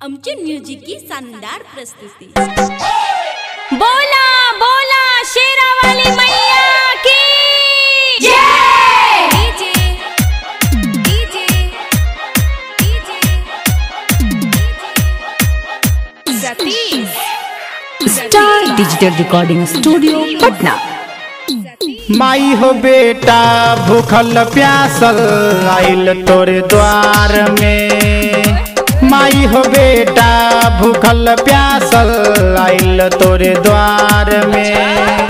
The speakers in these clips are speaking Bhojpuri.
आमचे म्युझिक की शानदार प्रस्तुती। बोला बोला शेरावाली मैया की जय। DJ DJ DJ Satish star digital recording studio Patna. माई हो बेटा भूखल प्यासल आइल तोरे द्वार में। माई हो बेटा भूखल प्यासल आइल तोरे द्वार में।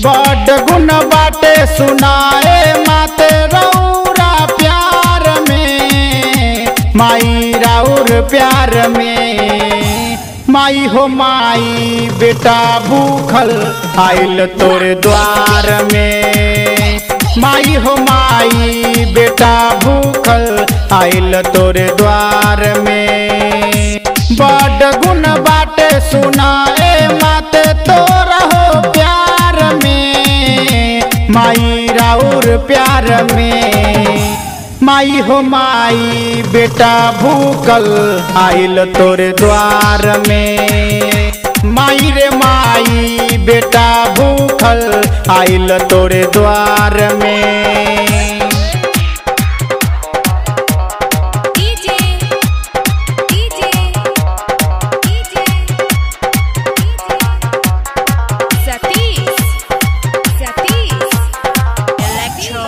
बड़ गुण बाटे सुनाए माते रौरा प्यार में। माई राउर प्यार में। माई हो माई बेटा भूखल आइल तोरे द्वार में। माई हो माई बेटा भूखल आइल तोरे द्वार में। बड़ गुण बाटे सुनाए माते तोरा हो प्यार में। माई राउर प्यार में। माई हो माई बेटा भूखल आइल तोरे द्वार में। माई रे माई बेटा भूखल आइल तोरे द्वार में। DJ DJ DJ Satish Satish electro.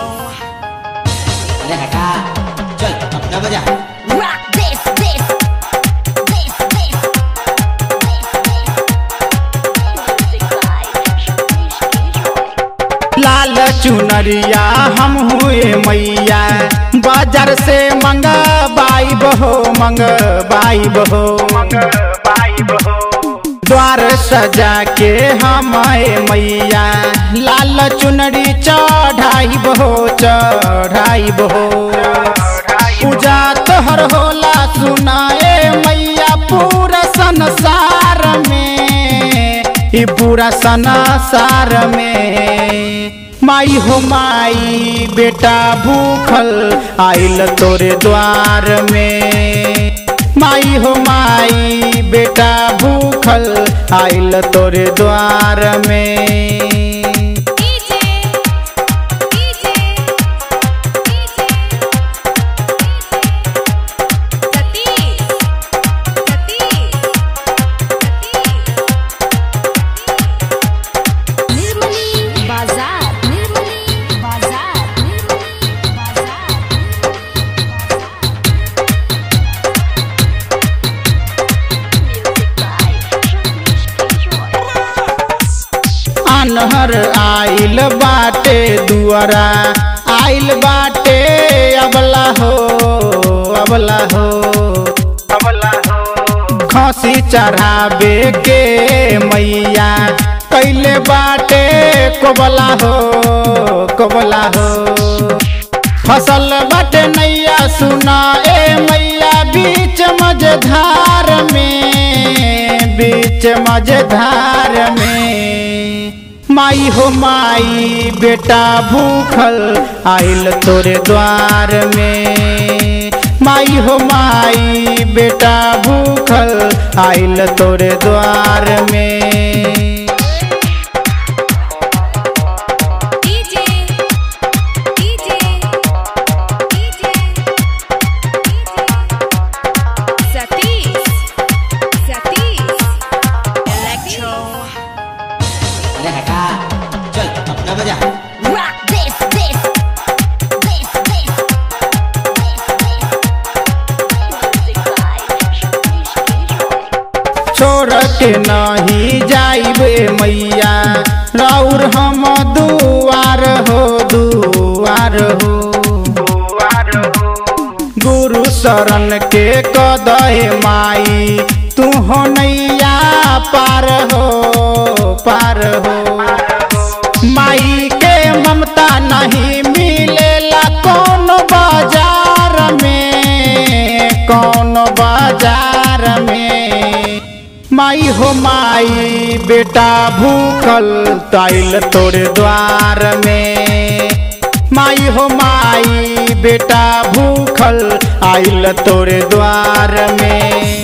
अरे हटा चल अपना बजा। Rock this this this this लाल चुनरिया हम हुए मैया बाजार से मंगवाई बहो मंगवाई बहो मंगवाई बहो। द्वार सजा के हम मैया लाल चुनरी चढ़ाई बहो चढ़ाई बहो। पूजा तोहर होला सुनाए मैया पूरा संसार में। ई पूरा संसार में। माई हो माई बेटा भूखल आइल तोरे द्वार में। माई हो माई बेटा भूखल आइल तोरे द्वार में। DJ DJ DJ Satish Satish Nirmali बाजार निर्मली बाजार निर्मली बाजार। अनहर आइल बाटे दुआरा आइल बाटे अबला हो अबला हो अबला हो। खसी चढ़ावे के मैया कैले बाटे कोबला हो कोबला हो। फसल बाटे नैया सुना ए मैया बीच मझधार में बीच मझधार में। माई हो माई बेटा भूखल आइल तोरे द्वार में। माई हो माई बेटा भूखल आइल तोरे द्वार में। DJ DJ DJ Satish Satish electro. अरे हटा चल अपना बजा। Rock this this this this छोड़ के नहीं जाइबे मैया राउर हम दुआर हो दुआर हो दुआर हो। गुरु शरण के कदे माई तू हो नैया पार हो पार हो। माई के ममता नहीं मिलेला कौन बाजार में कौन बाजार में। माई हो माई बेटा भूखल आइल तोरे द्वार में। माई हो माई बेटा भूखल आइल तोरे द्वार में।